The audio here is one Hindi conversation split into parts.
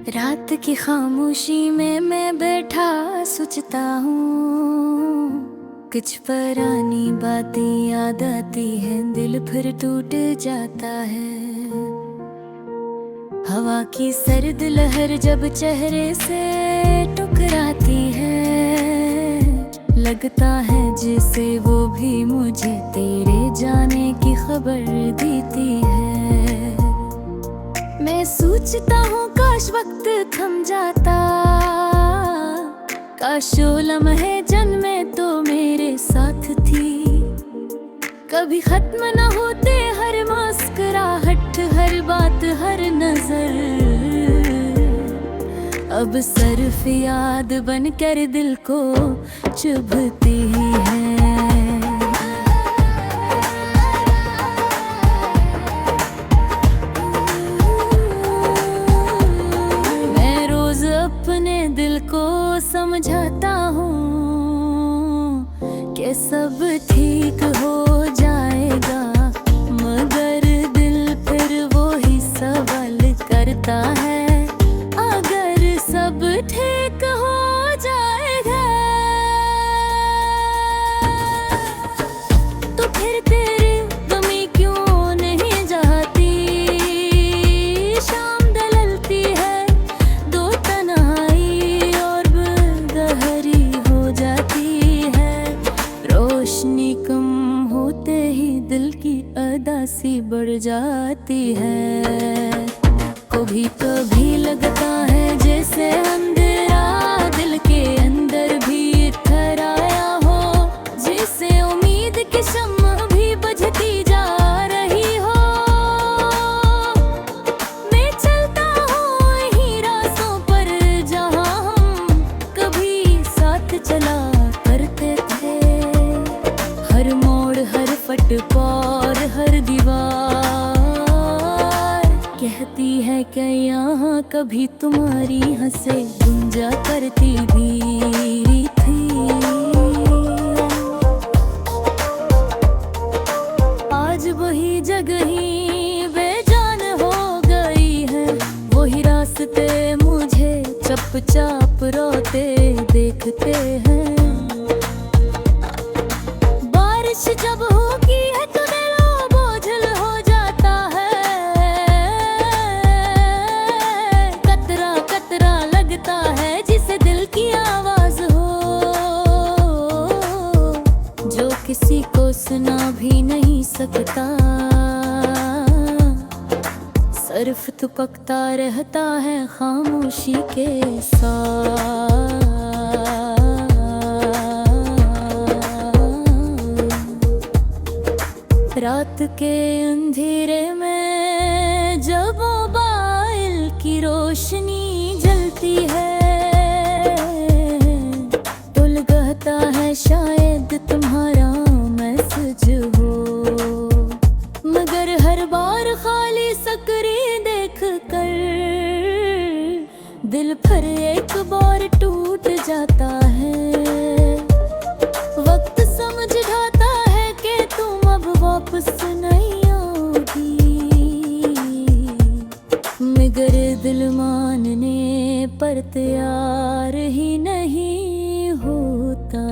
रात की खामोशी में मैं बैठा सोचता हूँ, कुछ पुरानी बातें याद आती हैं, दिल फिर टूट जाता है। हवा की सर्द लहर जब चेहरे से टकराती है, लगता है जैसे वो भी मुझे तेरे जाने की खबर देती है। मैं सोचता हूँ काश वक्त थम जाता, काश वो लम्हे जन्मे तो मेरे साथ थी। कभी खत्म न होते हर मुस्कुराहट, हर बात, हर नजर, अब सिर्फ याद बनकर दिल को चुभती है। अपने दिल को समझाता हूँ कि सब ठीक हो जाएगा, मगर दिल फिर वो ही सवाल करता है, अगर सब ठीक हो जाएगा तो फिर तेरी कमी क्यों नहीं जाती। शाम ढलती है, उदासी बढ़ जाती है। कभी कभी लगता है जैसे अंधेरा दिल के अंदर भी ठहराया हो, जैसे उम्मीद की शम्मा भी बुझती जा रही हो। मैं चलता हूँ इन्हीं रास्तों पर जहाँ हम कभी साथ चला करते थे। हर मोड़, हर फुटपाथ, हर दीवार कहती है कि यहाँ कभी तुम्हारी हंसे गुंजा करती भी थी। आज वही जगह ही बेजान हो गई है, वही रास्ते मुझे चुपचाप रोते देखते हैं। बारिश जब होगी है तो किसी को सुना भी नहीं सकता, सिर्फ तुपकता रहता है खामोशी के साथ। रात के अंधेरे में जब मोबाइल की रोशनी जलती है, तो लगता है शायद तुम्हारा मैसेज हो, मगर हर बार खाली स्क्रीन देख कर दिल फिर एक बार टूट जाता है। वक्त समझाता है कि तुम अब वापस नहीं आओगी, मगर दिल मानने पर तैयार ही नहीं होता।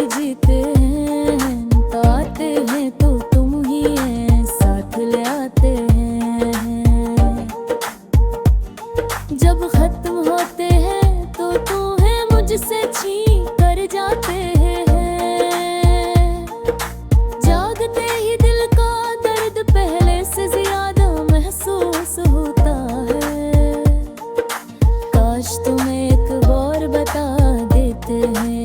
जीते हैं तो आते हैं तो तुम ही हैं, साथ ले आते हैं। जब खत्म होते हैं तो तुम्हें मुझसे छीन कर जाते हैं। जागते ही दिल का दर्द पहले से ज्यादा महसूस होता है। काश तुम एक बार बता देते हैं,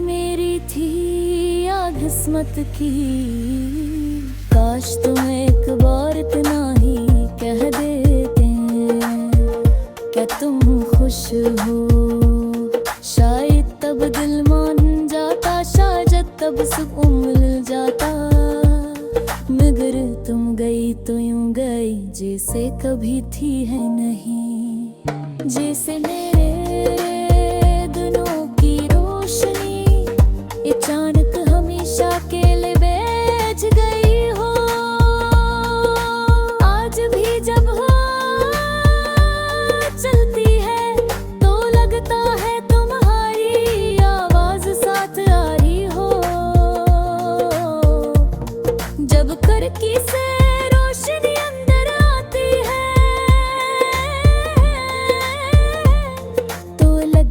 मेरी थी या किस्मत की। काश तुम एक बार इतना ही कह देते हैं, क्या तुम खुश हो। शायद तब दिल मान जाता, शायद तब सुकून मिल जाता, मगर तुम गई तो यूं गई जैसे कभी थी है नहीं। जैसे मेरे अचानक हमेशा के लिए बैठ गई हो। आज भी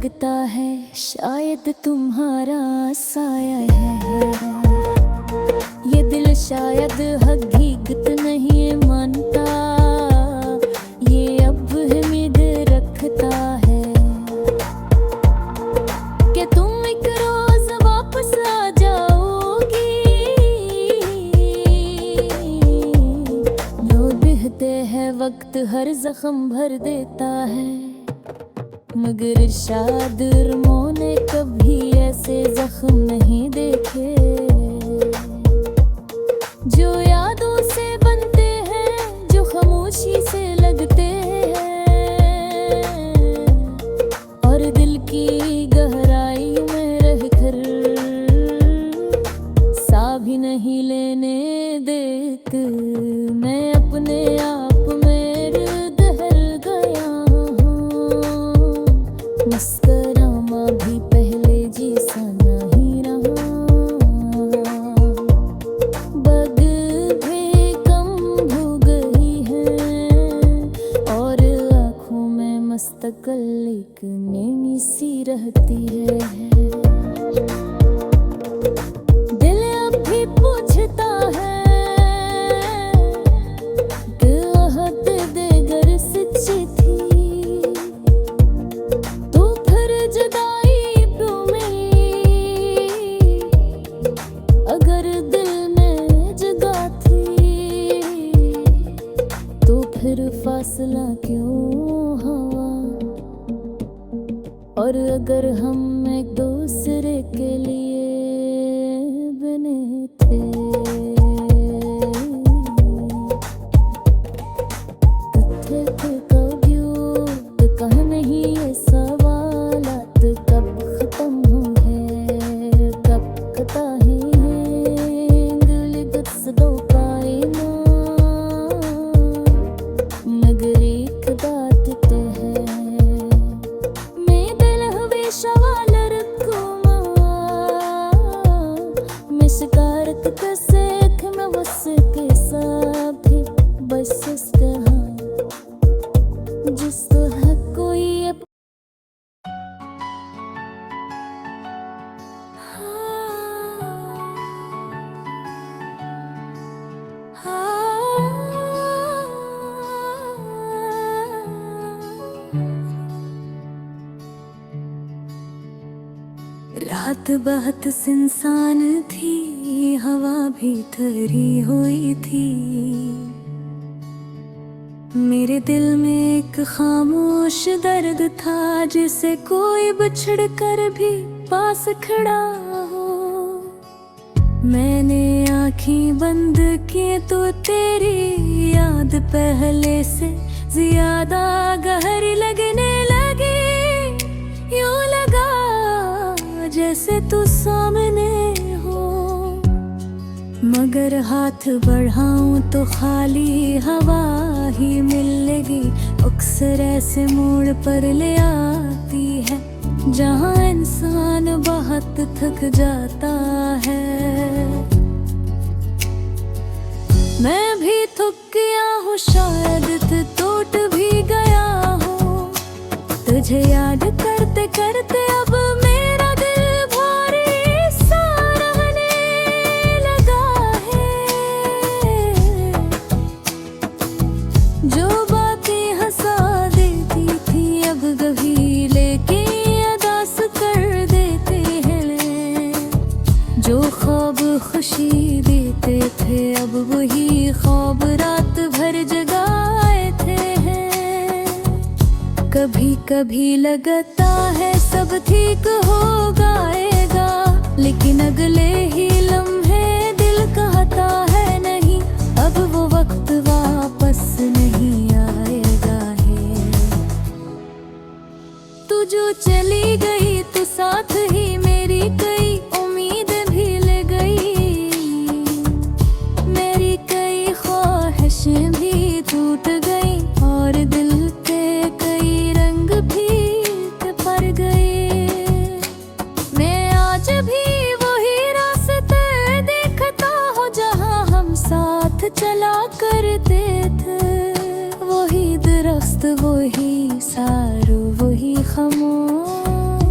लगता है शायद तुम्हारा साया है। ये दिल शायद हकीकत नहीं मानता, ये अब उम्मीद रखता है कि तुम एक रोज वापस आ जाओगी। जो बीतते है वक्त हर जख्म भर देता है, मगर इरशाद उर्मों ने कभी ऐसे जख्म नहीं देखे। जो यादों से बनते हैं, जो खामोशी से लगते हैं, और दिल की गहराई में रहकर सा भी नहीं लेने देते। मैं अपने आप में दहल गया हूँ, मुस्कुराना भी पहले जैसा नहीं रहा। बग भी कम हो गई है और आँखों में मुस्तकिल एक नैनी सी रहती है। दिल अब भी पूछता है कि आहत देगर सच्ची थी, तो फिर जुदाई क्यों मिली। अगर दिल में जगह थी, तो फिर फासला क्यों हुआ। और अगर हम एक दूसरे के लिए बने थे, तो थे कब यूं, कहाँ नहीं ये सवालात कब खत्म हुए, कब कता हैं दिल गुस्सों कायना। मगर एक बात तो है, मैं दिल हमेशा वाला रखूँगा। मैं शिकारत का सीख मैं उसके साथ ही बस इस तरह जिस तरह कोई रात बहुत सुनसान थी, हवा भी ठहरी हुई थी। मेरे दिल में एक खामोश दर्द था, जिसे कोई बिछड़ कर भी पास खड़ा हो। मैंने आँखें बंद की तो तेरी याद पहले से ज्यादा गहरी लगने लगी। यूं लगा जैसे तू सामने हो, मगर हाथ बढ़ाऊं तो खाली हवा ही मिलेगी। अक्सर ऐसे मोड़ पर ले आती है, जहाँ इंसान बहुत थक जाता है। मैं भी थक गया हूँ, शायद टूट भी गया हूँ। तुझे याद करते करते अब मेरा दिल भारी सा रहने लगा है। जो बातें हंसा देती थी अब गभी लेके अदास कर देते हैं। जो ख्वाब खुशी देते थे अब वही ख्वाब रात भर जगाए थे हैं। कभी कभी लगता है सब ठीक हो जाएगा, लेकिन अगले ही लम्हे दिल कहता है नहीं, अब वो वक्त वापस नहीं आएगा है। तू जो चली गई तो साथ ही मेरी कई उम्मीद भी ले गई। मेरी कई ख्वाहिशें भी टूट गई और दिल के कई रंग भी पर गए। मैं आज भी वही रास्ते देखता हूँ जहाँ हम साथ चला करते थे। वही दरख्त वही सारू वही खामोश,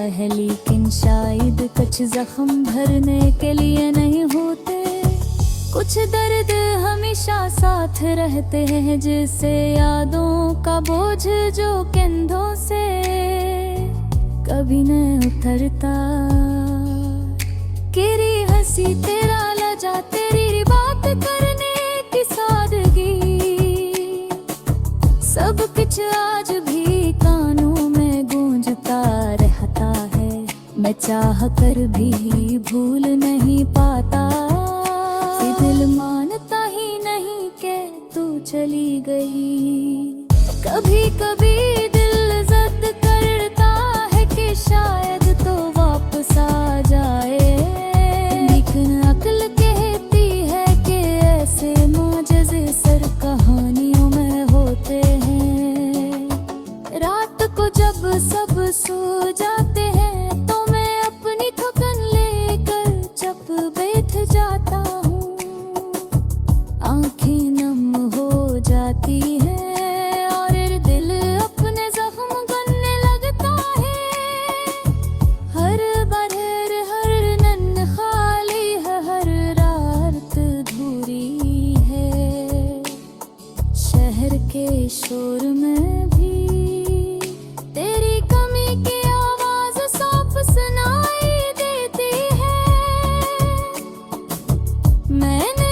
है, लेकिन शायद कुछ जख्म भरने के लिए नहीं होते। कुछ दर्द हमेशा साथ रहते हैं, जैसे यादों का बोझ जो कंधों से कभी न उतरता। तेरी हंसी, तेरा लजा, तेरी बात करने की सादगी, सब कुछ आज भी कानों में गूंजता रहता है। मैं चाह कर भी भूल नहीं पाता, दिल मानता ही नहीं कि तू चली गई। कभी कभी दिल जिद करता है कि शायद तो वापस आ जाए, लेकिन अक्ल कहती है कि ऐसे मौजज़े सर कहानियों में होते हैं। रात को जब सब सो जाते हैं तो मैं अपनी थकन लेकर चुप बैठ जाता हूँ। आंखें नम हो जाती है और दिल अपने जख्म गनने लगता है। हर बरहर हर नन खाली है, हर रात अधूरी है। शहर के शोर में भी तेरी कमी की आवाज साफ सुनाई देती है। मैंने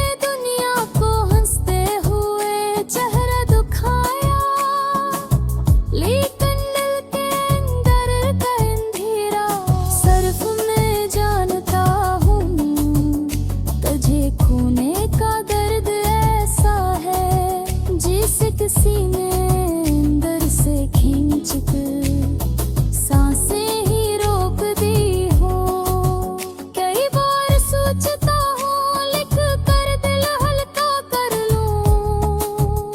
किसी ने अंदर से खींच कर सांसें ही रोक दी हो। कई बार सोचता हूँ लिख कर दिल हल्का कर लूं,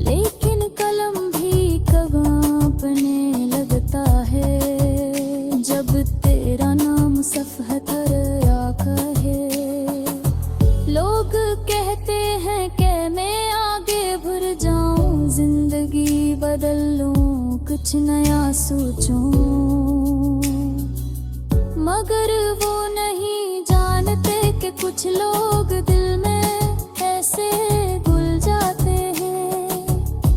लेकिन कलम भी कब कांपने लगता है जब तेरा नाम सफ़हत या कहे। लोग कहते हैं कि मैं भूल जाऊं, जिंदगी बदल लूं, कुछ नया सोचूं, मगर वो नहीं जानते कि कुछ लोग दिल में ऐसे घुल जाते हैं,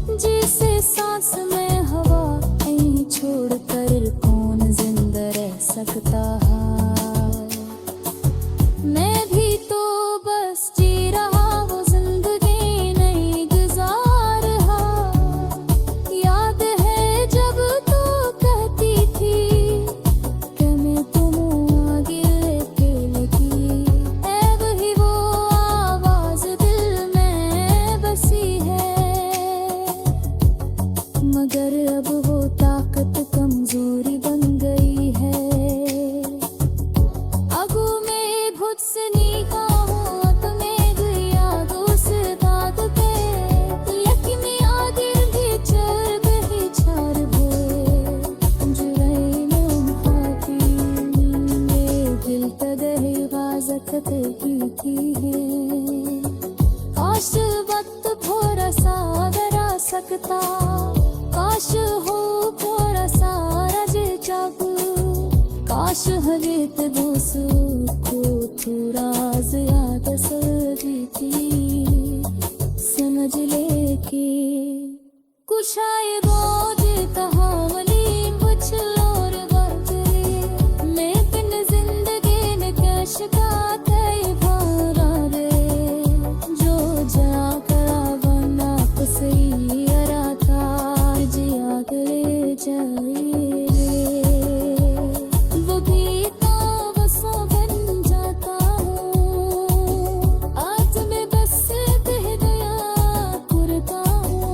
जिसे सांस में हवा कहीं छोड़कर कौन जिंदा रह सकता है। मैं भी तो बस जी रहा वो जिंदगी मगर अब वो ताकत कमजोरी बन गई है। अगू में भुत्सनी का हो तुम्हें गया दोस्त दाद पे, यकीनी आदिर भी चर बही चार भे जुराई में हाथी में दिल तगहे बाजकत की है। काश वक्त थोड़ा सा डरा सकता, काश हो थोड़ा सा रज जब, काश हरेत दोस्तों को थोड़ा ज्यादा सजीती समझ ले कि कुछ आए बोझ कहावली कुछ और बात रे। लेकिन जिंदगी में क्या शिकायत है भरा रे, जो जा करा बना सही अराता ले जाए वो गीता बसा बन जाता हूँ। आज मैं बस कह गया करता हूँ,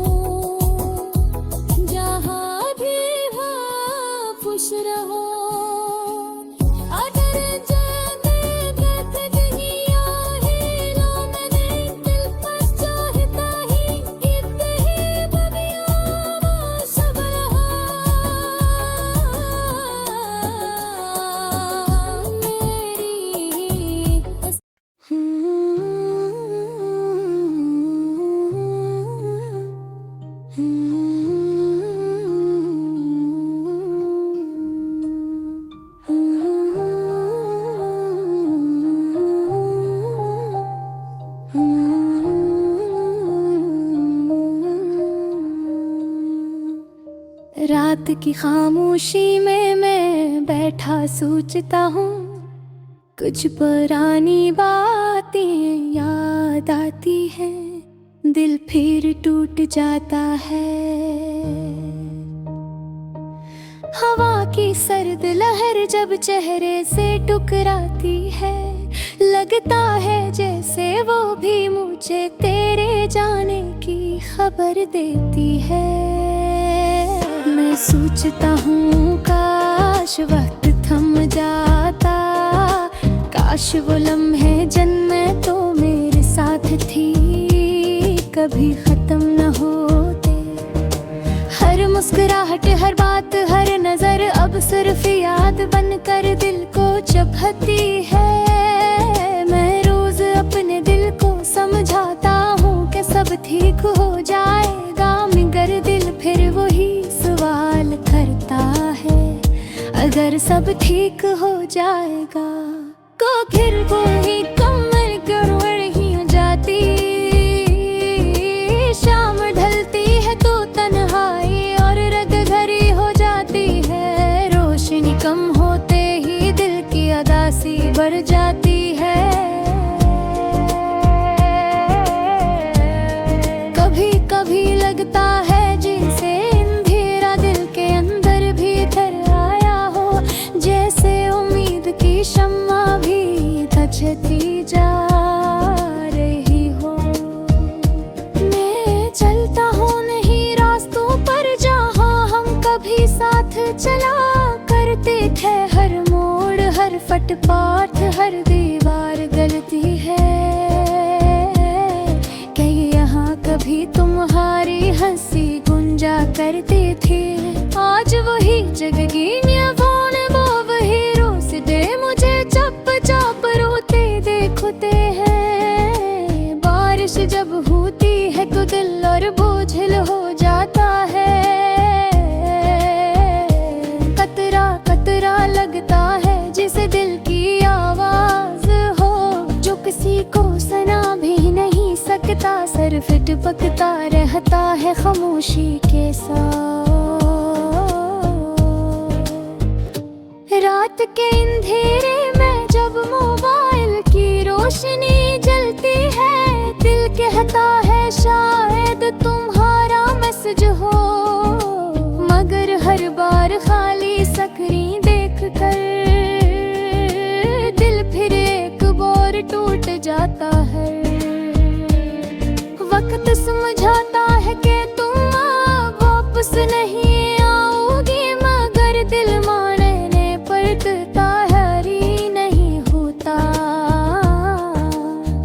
रात की खामोशी में मैं बैठा सोचता हूँ, कुछ पुरानी बातें याद आती हैं, दिल फिर टूट जाता है। हवा की सर्द लहर जब चेहरे से टकराती है, लगता है जैसे वो भी मुझे तेरे जाने की खबर देती है। मैं सोचता हूँ काश वक्त थम जाता, काश वो लम्हे जन्नत तो मेरे साथ थी, कभी खत्म न होते। हर मुस्कुराहट, हर बात, हर नजर अब सिर्फ याद बनकर दिल को चुभाती है। मैं रोज अपने दिल को समझाता हूँ कि सब ठीक हो जाएगा, मगर दिल फिर वही सवाल करता है, अगर सब ठीक हो जाएगा को फिर वही कमर गड़बड़ ही हो जाती। शाम ढलती है तो तन्हाई और रग घरी हो जाती है, रोशनी कम होते ही दिल की उदासी बढ़ जाती है। कभी कभी लगता है जैसे अंधेरा दिल के अंदर भीतर आया हो, जैसे उम्मीद की शम्मा भी बुझती जा रही हो। मैं चलता हूँ नहीं रास्तों पर जहाँ हम कभी साथ चला करते थे, हर मोड़, हर फुटपाथ, हर दीवार गलती है। क्या यहाँ कभी तुम्हारी हंसी गुंजा करती थी? आज वही जगह वो वही रोज दे मुझे चप चाप रोते देखते हैं। बारिश जब होती है तो दिल और बोझिल हो जाता है, कतरा कतरा लगता है जिसे दिल की आवाज हो, जो किसी को सुना भी नहीं सकता, सिर्फ टपकता रहता है खामोशी के साथ। रात के अंधेरे में जब मोबाइल की रोशनी जलती है, दिल कहता है शायद तुम्हारा मैसेज हो, मगर हर बार खाली स्क्रीन देखकर दिल फिर एक बार टूट जाता है। वक्त समझाता है कि तुम वापस नहीं आओगी, मगर दिल मानने पड़ता है री नहीं होता।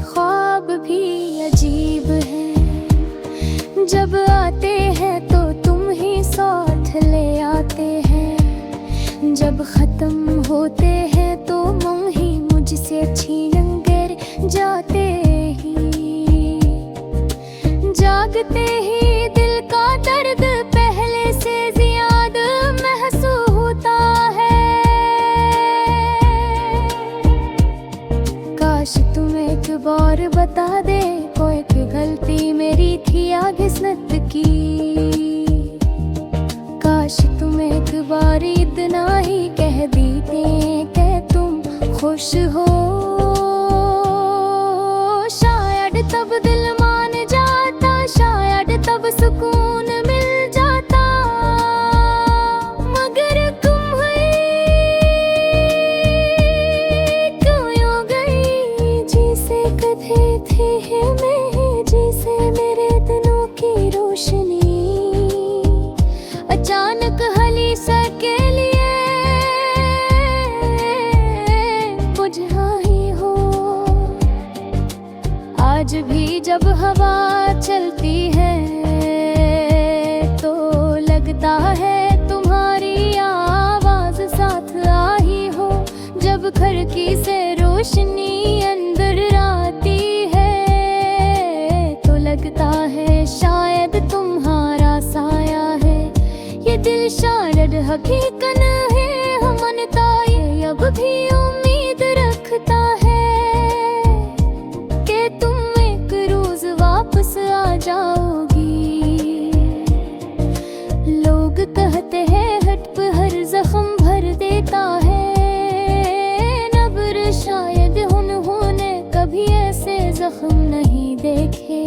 ख्वाब भी अजीब है, जब आते हैं तो तुम ही साथ ले आते हैं, जब खत्म होते हैं तो तुम ही मुझसे छीन कर जाते ही। जागते ही दिल का दर्द पहले से ज्यादा महसूस होता है। काश तुम एक बार बता दे कोई गलती मेरी थी या किस्मत की, काश तुम एक बार इतना ही कह देते कि तुम खुश हो, शायद तब दिल मान जाता, शायद तब सुकून मिल जाता, मगर तुम क्यों हो गई जिसे कथे थे मैं, जिसे मेरे दिनों की रोशनी अचानक हली सा के लिए बुझा ही हो। आज भी जब हवा चलती है तो लगता है तुम्हारी आवाज साथ आई हो, जब खिड़की से रोशनी अंदर आती है तो लगता है शायद तुम्हारा साया है। ये दिल शायद हकीकत है, हम मनता ये अब भी उम्मीद रखता है कि तुम एक रोज वापस आ जाओगी। लोग कहते हैं जख्म नहीं देखे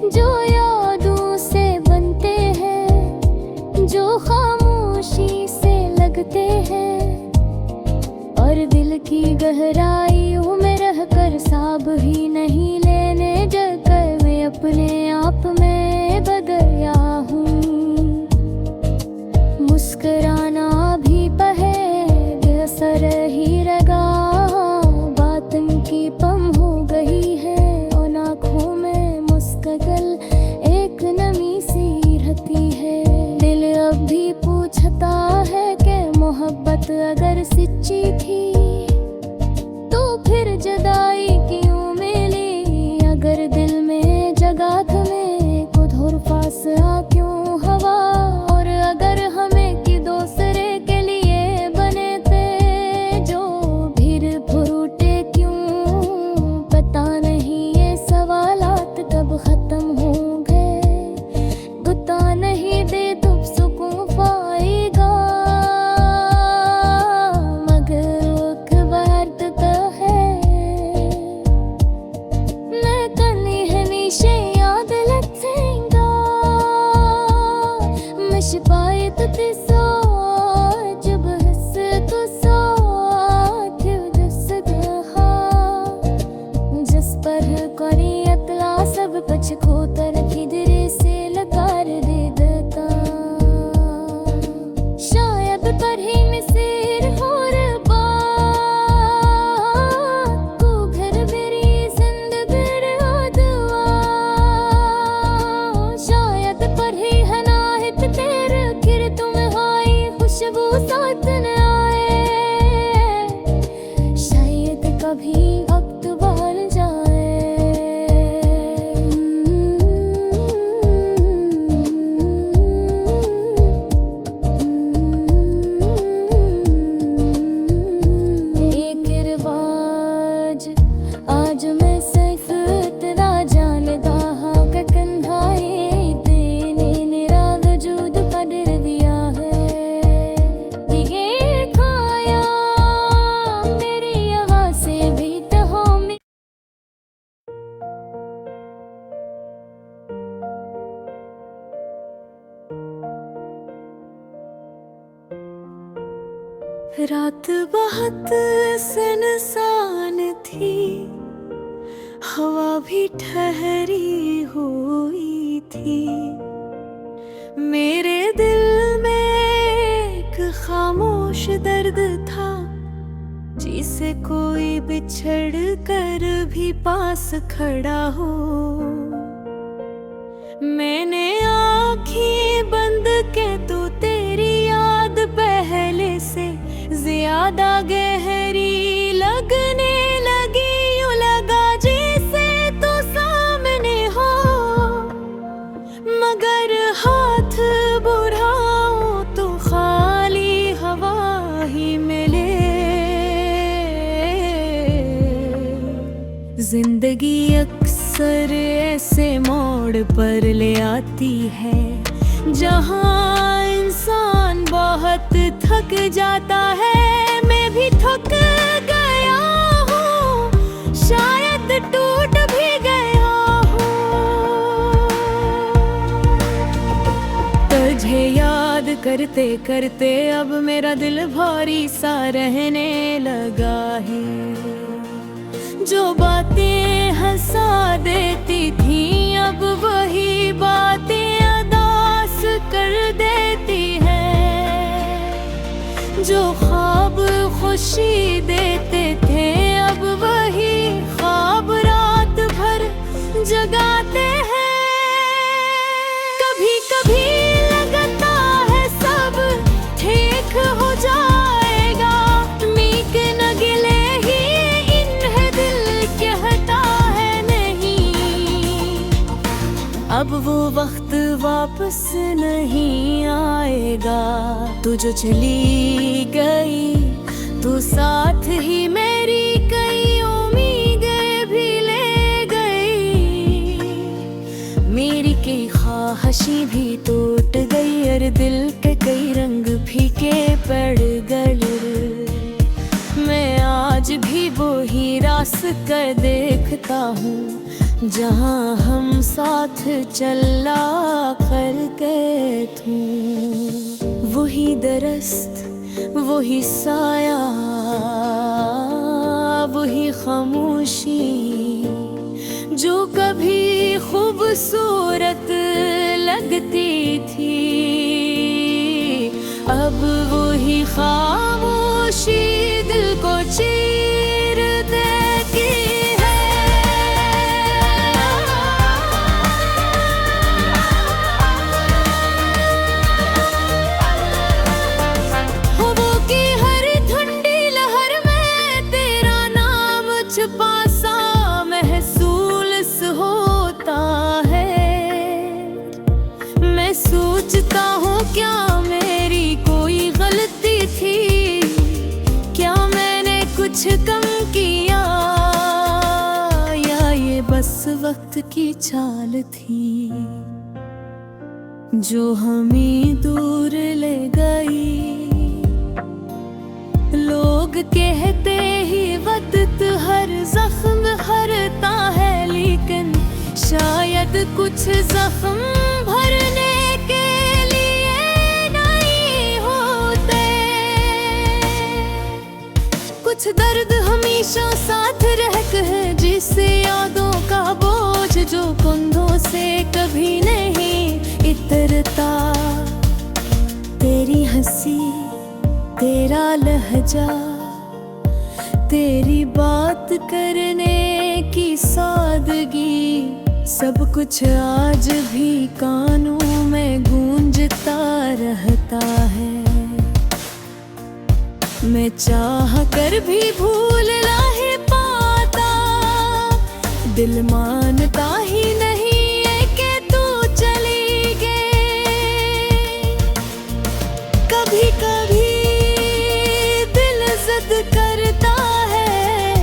जो यादों से बनते हैं, जो खामोशी से लगते हैं, और दिल की गहराइयों में रहकर साब ही नहीं लेने जकर मैं अपने आप में बदल गया हूँ। मुस्कुराना भी पहे बेअसर ही रगा, बातन की पम हो गई है और आँखों में मुस्कगल एक नमी सी रहती है। दिल अब भी पूछता है कि मोहब्बत अगर सच्ची थी तो फिर जुदाई क्यों मिली, अगर दिल में जगह तुम्हें को धोर फासला क्यों हवा, और अगर हमें कि दूसरे के लिए बने थे जो भीड़ फुरूटे क्यों, पता नहीं ये सवालात कब खत्म होंगे, गुता नहीं दे तब सुकून पाएगा, मगर एक बार तो है मैं कनी हमेशा याद रखेगा, मश पाए तो तिसो जब हंस तो साथ दस दहा, जिस पर करी अतला सब कुछ को तर किधरे से लकार दे देता, शायद पर ही में सिर हो रबा को घर मेरी जिंदगी दुआ, शायद पर ही है नाहित तेरे किर तुम हाई खुशबू साथ न आए, शायद कभी वक्त बदल जाए। एक रिवाज आज मैं सिर्फ तेरा जानदा हाँ कि कंधाए देने मेरा वजूद पढ़ दिया है, ये खाया मेरी आवाज़ से भी तो हो में रात बहुत सुनसान थी, हवा भी ठहरी हुई थी, मेरे दिल में एक खामोश दर्द था जिसे कोई बिछड़ कर भी पास खड़ा हो, मैंने आँखें बंद के तो तेरी याद पहले से ज्यादा गहरी लगने लगी, यूं लगा जैसे तो सामने हो, मगर हाथ बुढ़ाऊं तो खाली हवा ही मिले। जिंदगी अक्सर ऐसे मोड़ पर ले आती है जहाँ इंसान बहुत थक जाता है, मैं भी थक गया हूँ, शायद टूट भी गया हूँ, तुझे याद करते करते अब मेरा दिल भारी सा रहने लगा है, जो बातें हंसा देती थी अब वही बातें अदास कर देती है, जो ख्वाब खुशी देते थे अब वही ख्वाब रात भर जगाते हैं, कभी कभी लगता है सब ठीक हो जाएगा, मीक न गिले ही इन्हें दिल कहता है नहीं, अब वो वक्त वापस नहीं आएगा, तू जो चली गई तू साथ ही मेरी कई उम्मीदें भी ले गई, मेरी कई ख्वाहिशें भी टूट गई और दिल के कई रंग फीके पड़ गए, मैं आज भी वो ही रास कर देखता हूँ जहाँ हम साथ चला करके थे। वही दरख्त, वही साया, वही खामोशी जो कभी खूबसूरत लगती थी, अब वही खामोशी दिल को चीर देती है। हवा की हर ठंडी लहर में तेरा नाम छुपा सा महसूस होता है। मैं सोचता हूँ क्या मेरी कोई गलती थी, क्या मैंने कुछ कम किया, या ये बस वक्त की चाल थी जो हमें दूर ले गई। लोग कहते ही वक्त हर जख्म भरता है, लेकिन शायद कुछ जख्म भरने के लिए नहीं होते। कुछ दर्द हमेशा साथ रहकर है, जिससे यादों का बोझ जो कंधों से कभी नहीं इतरता। तेरी हंसी, तेरा लहजा, तेरी बात करने की सादगी, सब कुछ आज भी कानों में गूंजता रहता है। मैं चाह कर भी भूल नहीं पाता, दिल मानता ही नहीं है कि तू चली गई। कभी कभी दिल जिद करता है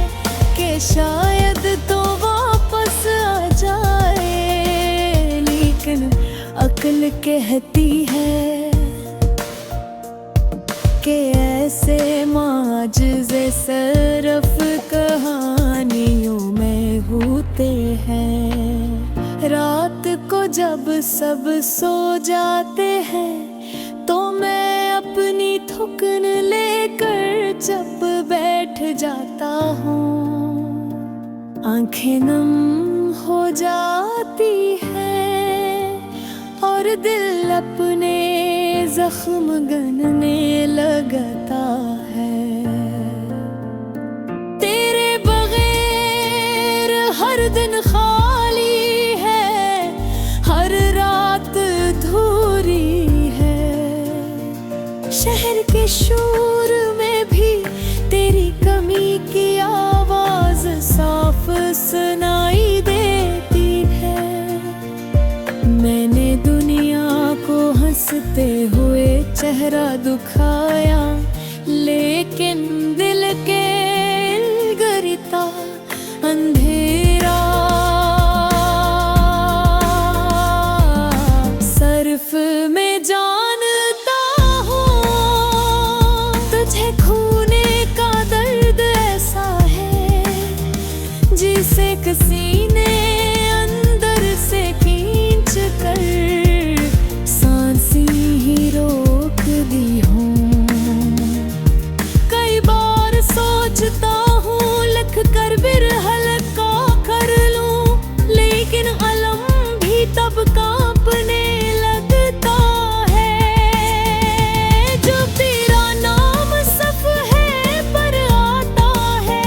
कि शायद तो वापस आ जाए, लेकिन अक्ल कहती है कि ऐसे माजिज़े सिर्फ कहानियों में होते हैं। रात को जब सब सो जाते हैं तो मैं अपनी थुकन लेकर चुप बैठ जाता हूँ। आंखें नम हो जाती हैं और दिल अपने जख्म गनने लगता है। तेरे बगैर हर दिन खाली है, हर रात अधूरी है। शहर के शोर में भी तेरी कमी की आवाज साफ सुनाई देती है। मैंने दुनिया को हंसते हुए चेहरा दुखाया, लेकिन दिल के गिरता अंधेरा सर्फ में जानता हूँ। तुझे खोने का दर्द ऐसा है जिसे किसी ने अंदर से खींच कर सांसें ही रोक दी हूँ। कई बार सोचता हूँ लिख कर बिरहल का कर लूं, लेकिन अलम भी तब कांपने लगता है जब तेरा नाम सफ़हे पर आता है।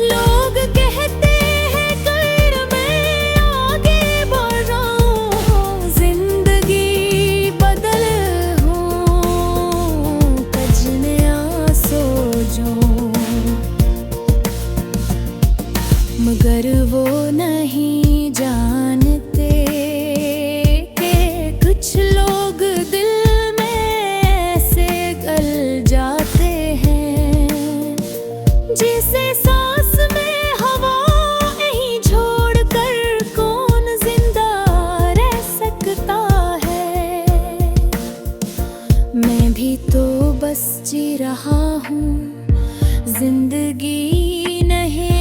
लोग कहते हैं कर मैं आगे बढ़ाऊं, जिंदगी बदल हूँ कजने आंसू जो, मगर वो नहीं जानते कि कुछ लोग दिल में ऐसे गल जाते हैं, जिसे सांस में हवा यहीं छोड़कर कौन जिंदा रह सकता है। मैं भी तो बस जी रहा हूँ, जिंदगी नहीं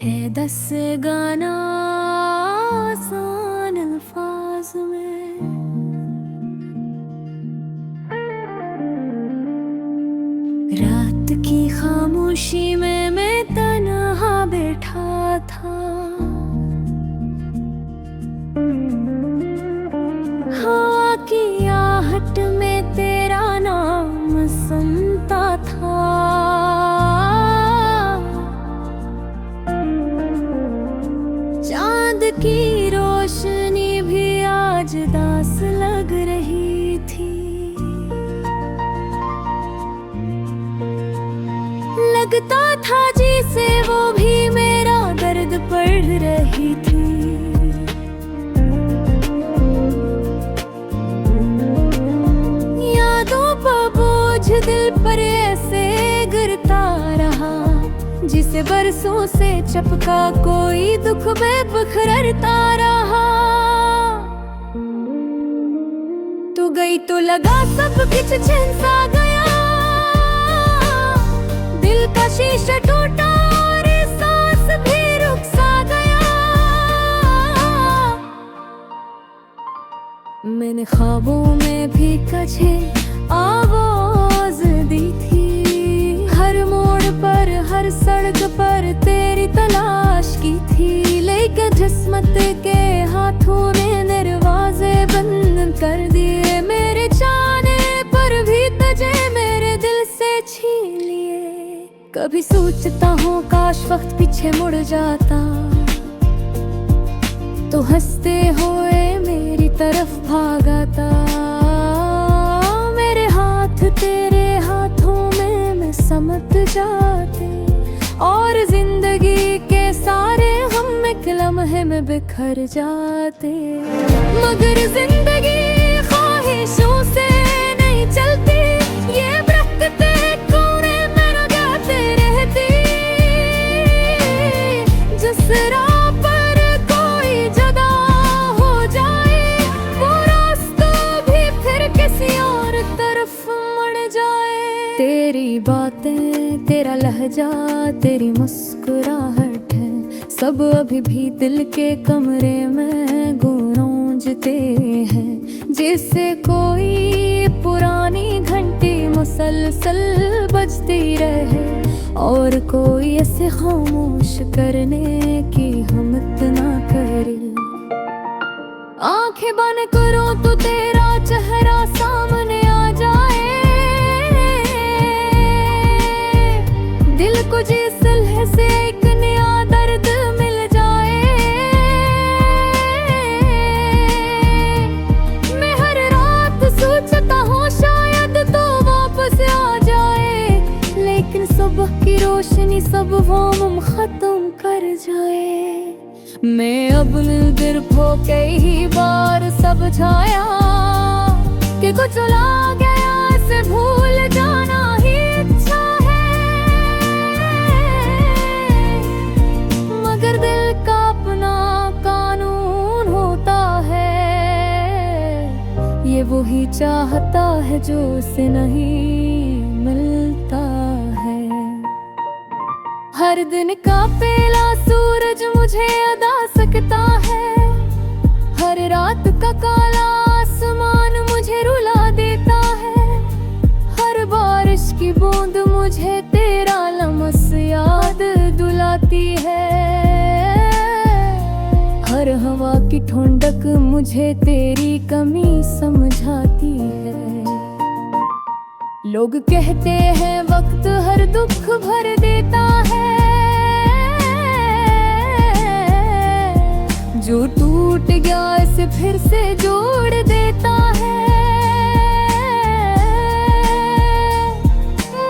है 10 गाना आसान अल्फाज में। रात की खामोशी में मैं तन्हा बैठा था, हवा की आहट में तेरा नाम सुनता था। चांद की रोशनी भी आज दास लग रही थी, लगता था जैसे वो भी मेरा दर्द पढ़ रही थी। यादों पर बोझ दिल पर ऐसे गिरता रहा, जिसे बरसों से चपका कोई दुख में बिखरता रहा। तू गई तो लगा सब कुछ चैन सा गया, दिल का शीशा टूटा और सांस भी रुक सा गया। मैंने ख्वाबों में भी तुझे आवाज दी थी, हर मोड़ पर हर सड़क पर तेरी तलाश की थी। लेकिन किस्मत के हाथों ने दरवाजे बंद कर दिए, मेरे चाहने पर भी तुझे मेरे दिल से छीन लिए। कभी सोचता हूँ काश वक्त पीछे मुड़ जाता, तो हंसते हुए मेरी तरफ भागाता। मेरे हाथ तेरे हाथों में मैं समझ जाते, और जिंदगी के सारे हम एक लम्हे में बिखर जाते। मगर जिंदगी ख्वाहिशों से नहीं चलती, ये बरकते कोने में न गाते रहती। जिस राह पर कोई जुदा हो जाए, वो रास्ता भी फिर किसी और तरफ मुड़ जाए। तेरी बातें, तेरा लहजा, तेरी मुस्कुराहट है, सब अभी भी दिल के कमरे में गूंजते हैं। जैसे कोई पुरानी घंटी मुसलसल बजती रहे, और कोई ऐसे खामोश करने की हिम्मत ना करे। आंखें बंद करो तो तेरा चेहरा सामने आ जाए, दिल को जिस लहर से एक नया दर्द मिल जाए। मैं हर रात सोचता हूँ शायद तो वापस आ जाए, लेकिन सुबह की रोशनी सब वाम खत्म कर जाए। मैं अब दिल खो कई ही बार समझाया कि कुछ ला गया से भूल जाना ही अच्छा है, मगर दिल का अपना कानून होता है। ये वही चाहता है जो उसे नहीं मिलता है। हर दिन का पहला सूरज मुझे अदा सकता है, हर रात का काला आसमान मुझे रुला देता है। हर बारिश की बूंद मुझे तेरा लम्स याद दिलाती है, हर हवा की ठंडक मुझे तेरी कमी समझाती है। लोग कहते हैं वक्त हर दुख भर देता है, जो टूट गया इसे फिर से जोड़ देता है।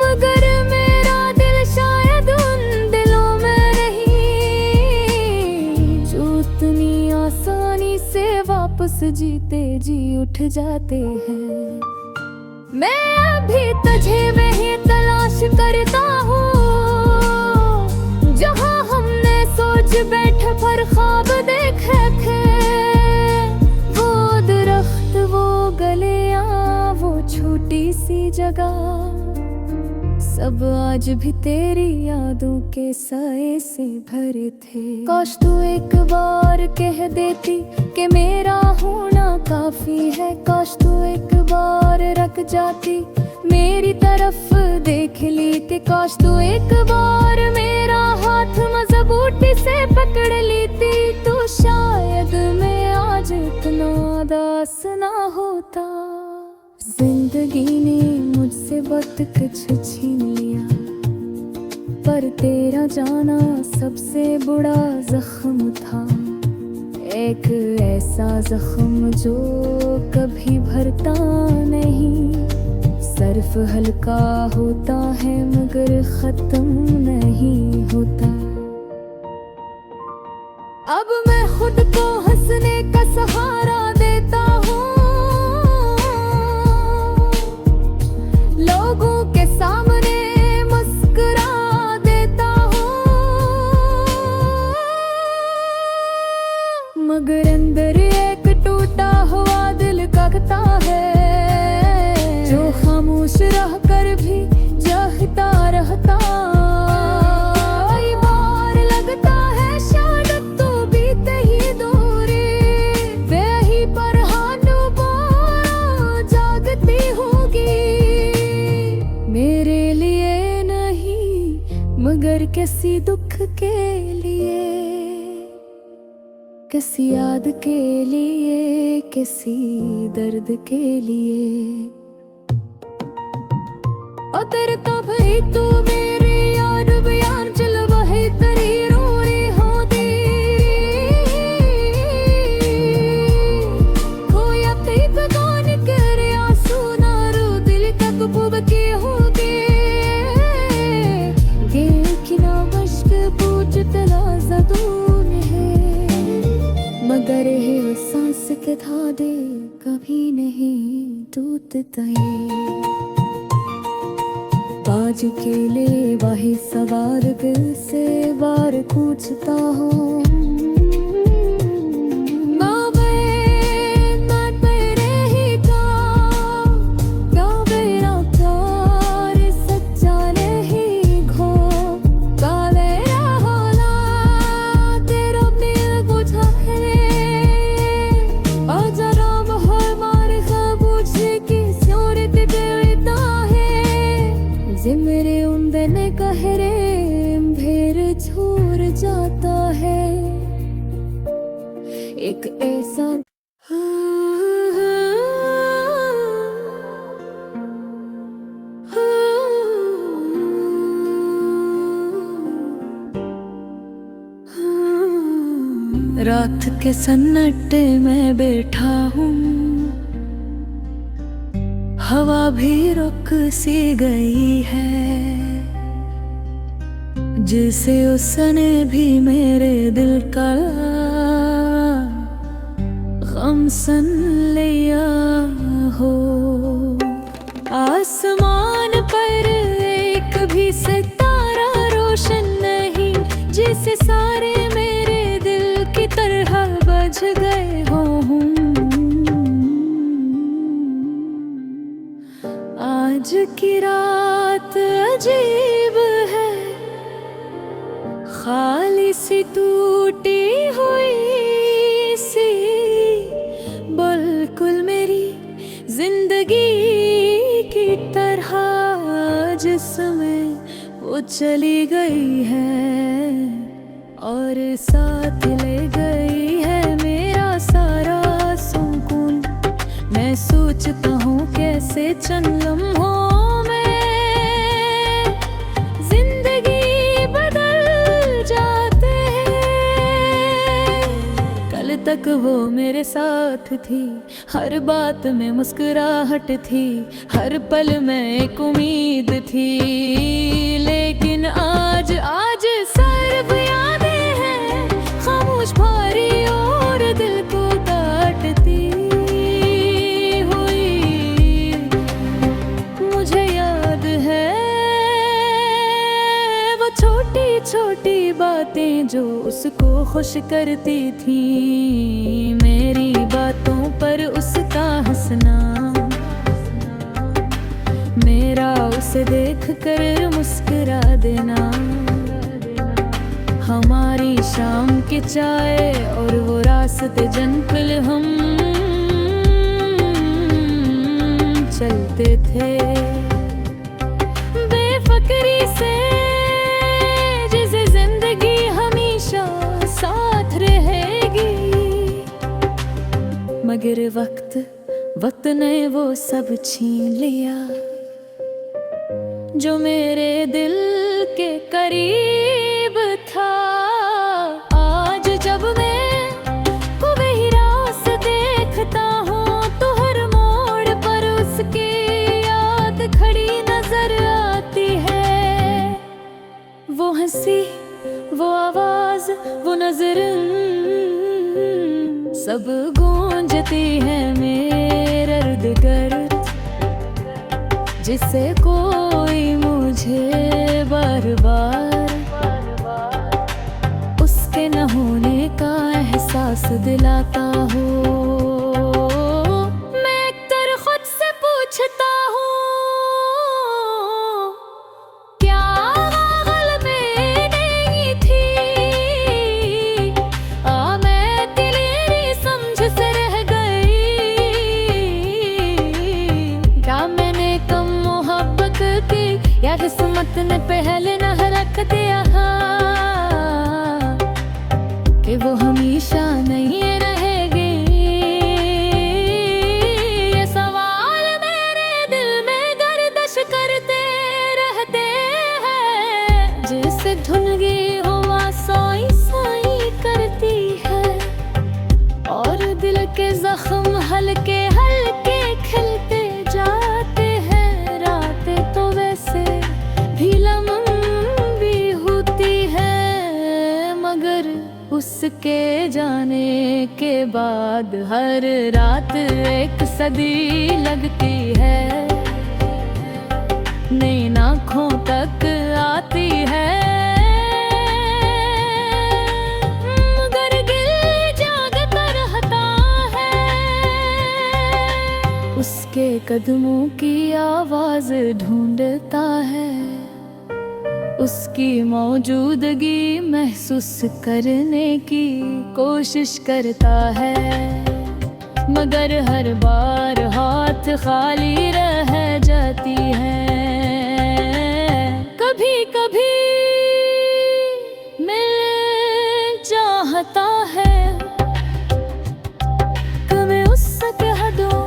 मगर मेरा दिल शायद उन दिलों में नहीं, जो इतनी आसानी से वापस जीते जी उठ जाते हैं। मैं अभी तुझे में ही तलाश करता हूँ, जहाँ हमने सोच बैठे पर ख्वाब देखे थे। वो दरख्त, वो गलियां, वो छोटी सी जगह, सब आज भी तेरी यादों के साए से भरे थे। काश तू एक बार कह देती कि मेरा होना काफी है। काश तू एक बार रख जाती मेरी तरफ देख लेती। काश तू एक बार मेरा हाथ मजबूती से पकड़ लेती, तो शायद मैं आज इतना उदास ना होता। जिंदगी ने मुझसे बहुत कुछ छीन लिया, पर तेरा जाना सबसे बड़ा जख्म था। एक ऐसा जख्म जो कभी भरता नहीं, सिर्फ हल्का होता है मगर खत्म नहीं होता। अब मैं खुद को हंसने का सहारा देता हूँ, लोगों के सामने मुस्कुरा देता हूँ, मगर अंदर एक टूटा हुआ दिल कांपता है, जो खामोश रह कर भी जहता रहता। कई बार लगता है शायद तू बीते ही दूरी, वही पर जागती होगी। मेरे लिए नहीं मगर किसी दुख के लिए, किसी याद के लिए, किसी दर्द के लिए। और तेरे तो भाई तू मेरी याद बयान चल वही तेरी रोरी होती। कोई अपनी पगान करे आंसू ना रो दिल तक भुबकी होगी। कि ना मश्क पूछ तला ज़दून है, मगर है सांस के धागे कभी नहीं टूटता है। आज के लिए वही सवाल दिल से बार पूछता हूँ, मेरे उम्र ने कहरे भेर छोड़ जाता है। एक ऐसा रात के सन्नाटे में बैठा हूँ, हवा भी रुक सी गई है, जिसे उसने भी मेरे दिल का गम सन लिया हो। आसमान पर एक भी सितारा रोशन नहीं, जिसे सारे मेरे दिल की तरह बज गए हो। आज की रात अजीब है, खाली सी टूटी हुई सी, बिल्कुल मेरी जिंदगी की तरह, जिसमें वो चली गई है और साथ ले गई है मेरा सारा सुकून। मैं सोचता हूँ कैसे चंद लम्हों में जिंदगी बदल जाते हैं। कल तक वो मेरे साथ थी, हर बात में मुस्कुराहट थी, हर पल में एक उम्मीद थी, लेकिन आज सिर्फ यादें हैं, खामोश भारी और दिल को काटती हुई। मुझे याद है वो छोटी छोटी बातें जो उसको खुश करती थी, मेरी बातों पर उसका हंसना, मेरा उस से देख कर मुस्कुरा देना। हमारी शाम की चाय और वो रास्ते जिन पल हम चलते थे बेफिक्री से, जिसे जिंदगी हमेशा साथ रहेगी। मगर वक्त ने वो सब छीन लिया जो मेरे दिल के करीब था। आज जब मैं वही रात देखता हूँ तो हर मोड़ पर उसकी याद खड़ी नजर आती है। वो हंसी, वो आवाज, वो नजर सब गूंजती है मेरे इर्द-गिर्द, जिससे कोई मुझे बार बार उसके न होने का एहसास दिलाता हो। मैं अक्सर खुद से पूछता हूँ, क्या पागल मैं नहीं थी? मैं तेरी समझ से रह गई। क्या मैंने कम मोहब्बत की या किस्मत ने पहले न रख दिया कि वो हमेशा नहीं रहेगी? ये सवाल मेरे दिल में गर्दिश करते रहते हैं, जिसे धुन की हवा सोई सोई करती है और दिल के जख्म हल्के हल्के खिलते जाते हैं। रातें तो वैसे भी लंबी होती है, मगर उसके जाने के बाद हर रात एक सदी लगती है। नई आँखों तक आती है, मगर दिल जागता रहता है। उसके कदमों की आवाज ढूंढता है, उसकी मौजूदगी महसूस करने की कोशिश करता है, मगर हर बार हाथ खाली रह जाती है। कभी कभी मिल चाहता है कि मैं उससे कह दूं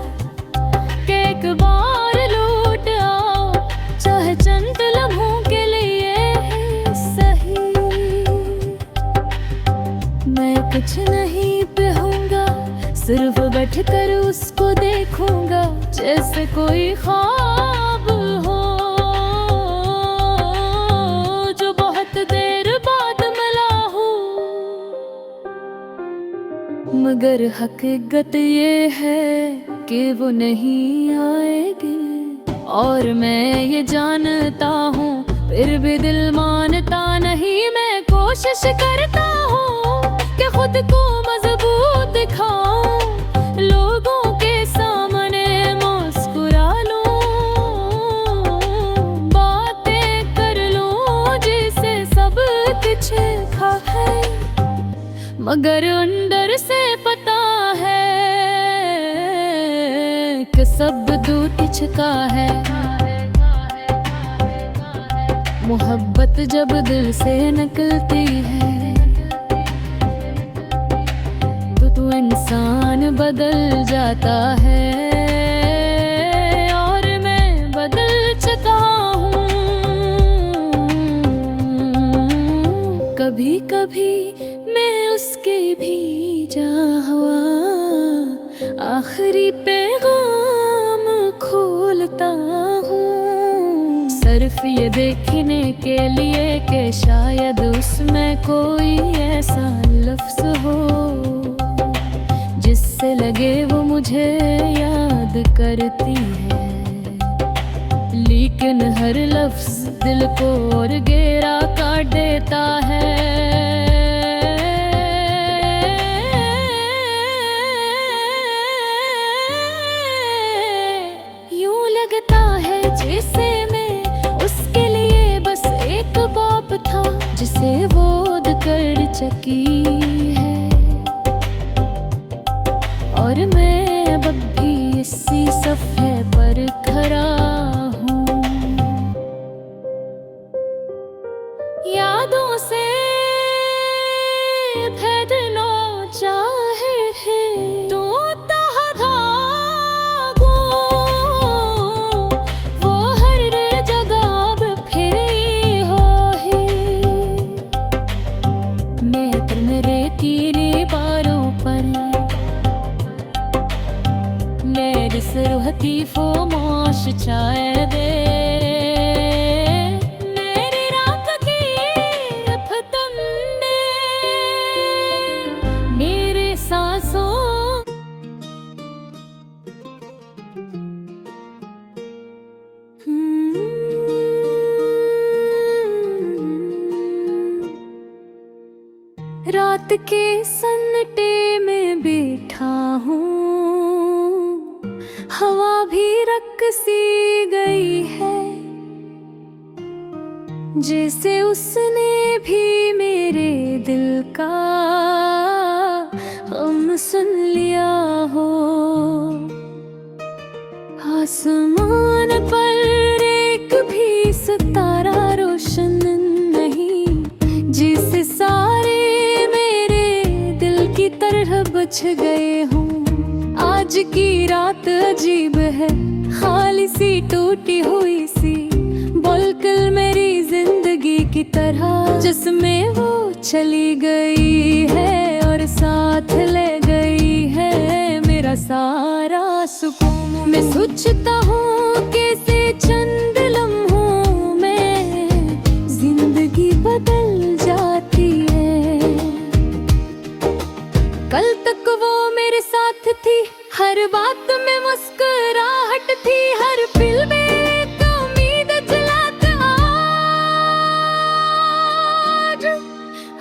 कि एक बार लौट आओ, चाहे चंद लम्हों के लिए सही। मैं कुछ नहीं कहूँगा, सिर्फ बैठकर उसको देखूंगा जैसे कोई ख्वाब हो जो बहुत देर बाद मिला हो। मगर हकीकत ये है कि वो नहीं आएगी और मैं ये जानता हूँ, फिर भी दिल मानता नहीं। मैं कोशिश करता हूँ कि खुद को मजबूत दिखाऊं, लोगों के सामने मुस्कुरा लूं, बातें कर लूं जिसे सब कुछ था है, मगर अंदर से पता है कि सब दूर छिका है। मोहब्बत जब दिल से निकलती है तो इंसान बदल जाता है और मैं बदल चुका हूँ। कभी कभी मैं उसके भी हुआ आखिरी पैगाम खोलता हूँ, सिर्फ ये देखने के लिए कि शायद उसमें कोई ऐसा लफ्ज़ हो जिससे लगे वो मुझे याद करती है। लेकिन हर लफ्ज़ दिल को और गहरा काट देता है। यूं लगता है जैसे मैं मैं अब भी इसी सफ़े पर खड़ा हूँ। यादों से फैलना चाहे है तो धागो, वो हर जगह अब फिरी हो है। मैं मेरे तीरे पारों पर मेरी सुरहती फोमोश चाय दे, मेरी रात की फतंदे मेरे सांसों। रात के सन्नाटे में बैठा हूँ, हवा भी रक़्सी गई है, जैसे उसने भी मेरे दिल का गम सुन लिया हो। आसमान पर एक भी सितारा रोशन नहीं, जिसे सारे की तरह बुझ गए हूँ। आज की रात अजीब है, खाली सी टूटी हुई सी, बिल्कुल मेरी जिंदगी की तरह, जिसमें वो चली गई है और साथ ले गई है मेरा सारा सुकून। मैं सोचता हूँ कैसे चंद लम्हों में जिंदगी बदल जाती है। कल तक वो मेरे साथ थी, हर बात में मुस्कुराहट थी, हर पल में एक उम्मीद जलात।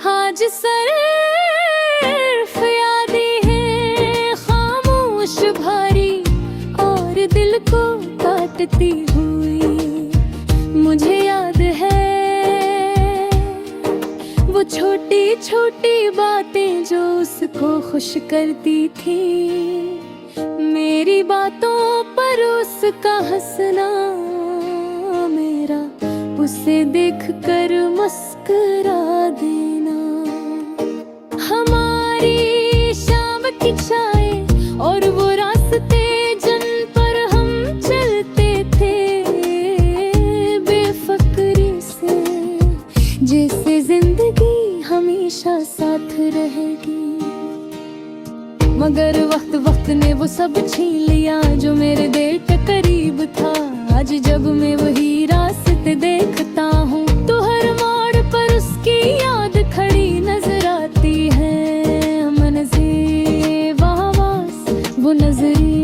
आज सिर्फ यादें हैं खामोश भारी और दिल को काटती हुई। मुझे याद है वो छोटी छोटी बातें जो उसको खुश करती थी, मेरी बातों पर उसका हंसना, मेरा उसे देखकर मुस्कुरा देना। हमारी शाम की चाय और वो रास्ते जिन पर हम चलते थे बेफिक्री से, जैसे जिंदगी हमेशा साथ रहेगी। मगर वक्त वक्त ने वो सब छीन लिया जो मेरे दिल के करीब था। आज जब मैं वही रास्ते देखता हूँ तो हर मोड़ पर उसकी याद खड़ी नजर आती है। मनज़े वावास वो नजरी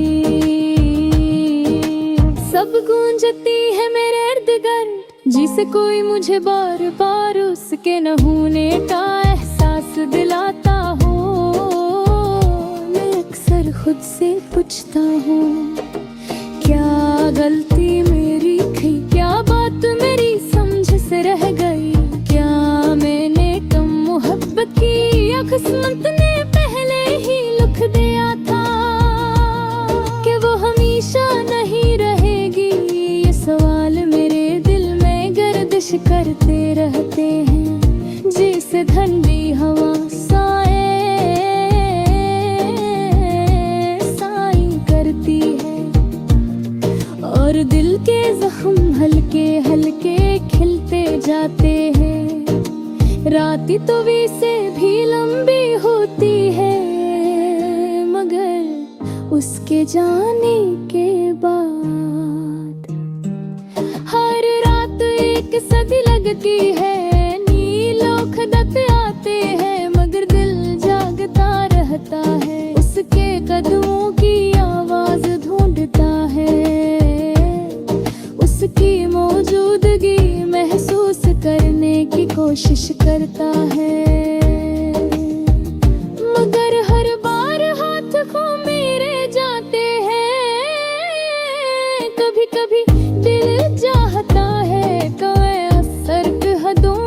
सब गूंजती है मेरे इर्द गिर्द, जिसे कोई मुझे बार बार उसके न होने का एहसास दिलाता हो। मैं अक्सर खुद से पूछता हूँ क्या गलती मेरी थी, क्या बात मेरी समझ से रह गई, क्या मैंने कम मोहब्बत की या किस्मत ने पहले ही लिख दिया था कि वो हमेशा नहीं रहेगी। ये सवाल मेरे दिल में गर्दिश करते रहते हैं, जैसे ठंडी हवा साए करती है और दिल के जख्म हल्के हल्के खिलते जाते हैं। राती तो वैसे भी लंबी होती है, मगर उसके जाने के बाद हर रात एक सदी लगती है। नीलों खदत आते हैं मगर दिल जागता रहता है, उसके कदमों की आवाज ढूंढता है, उसकी मौजूदगी महसूस करने की कोशिश करता है। मगर हर बार हाथ को मेरे जाते हैं, कभी कभी दिल चाहता है कोई असर हदों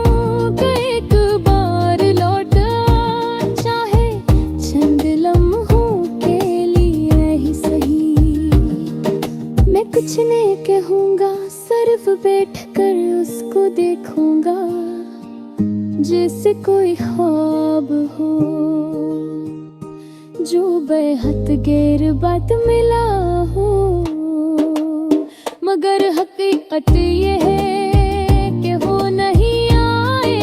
का एक बार लौट चाहे चंद लम्हों के लिए। सोचने कहूँगा, सिर्फ बैठ कर उसको देखूंगा, जैसे कोई ख्वाब हो जो बेहद गैर बात मिला हो। मगर हकीकत ये है कि वो नहीं आए,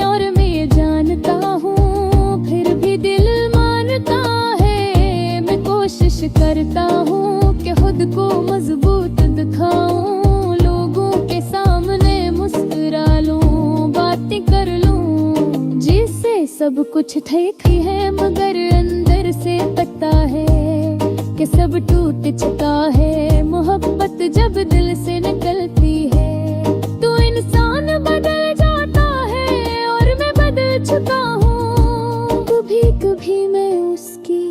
और मैं ये जानता हूँ फिर भी दिल मानता है। मैं कोशिश करता हूँ कि खुद को मजबूत दिखाऊं, लोगों के सामने मुस्कुरा लूं, बातें कर लूं, जिससे सब कुछ ठीक ही है, मगर अंदर से पता है कि सब टूट चुका है। मोहब्बत जब दिल से निकलती है तो इंसान बदल जाता है, और मैं बदल चुका हूँ। कभी कभी मैं उसकी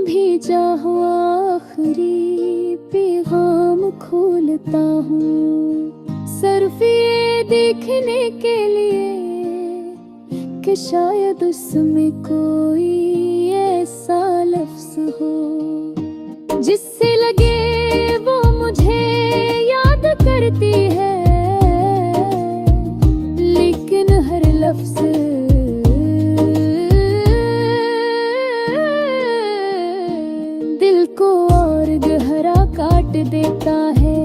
भेजा हुआ आखिरी पैगाम खोलता हूँ, सिर्फ ये देखने के लिए कि शायद उसमें कोई ऐसा लफ्ज़ हो जिससे लगे वो मुझे याद करती है। लेकिन हर लफ्ज़ दिल को और गहरा काट देता है।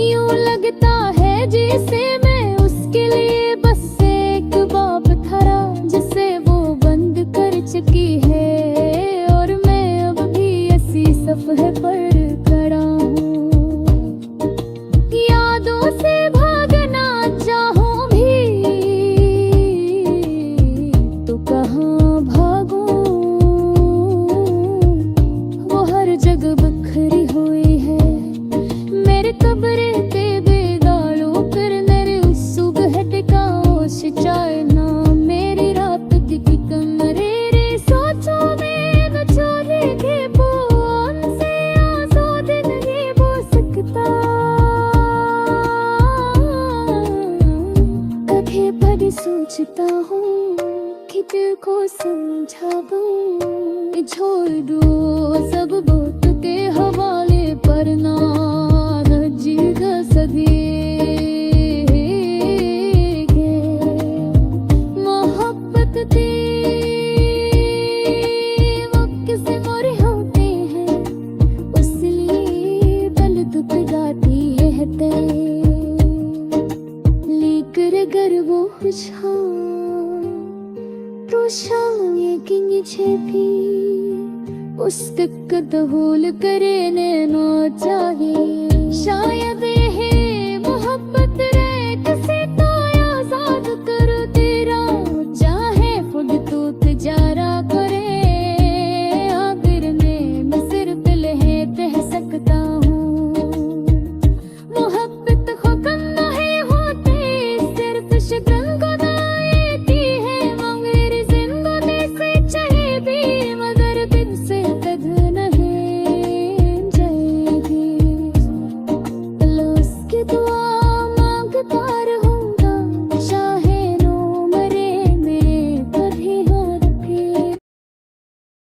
यूं लगता है जैसे मैं उसके लिए बस एक बाब धरा, जिसे वो बंद कर चुकी है, और मैं अब भी इसी सफ़े पर खड़ा हूँ। यादों से भागना चाहूँ भी तो कहाँ भागूं, वो हर जगह बिखरी हुई है। मेरे कब्र पे बेगाड़ो कर मेरे उस सुबह टिकाओ सिंचाई ना मेरी रात की कमरे रे। सोचो में बचोले के बोन से आजाद नहीं हो सकता। कभी बड़ी सोचता हूँ कि दिल को समझाऊं, छोड़ दो सब वक्त के हवाले पर ना जीगा सके। मोहब्बत दे वो किसे मोरे होते हैं, उसलिए बल दुख गाती है ते। लेकर अगर वो खुशहाल तो शाम ये किंग छेपी उस तक दहूल करे ना चाहिए। शायद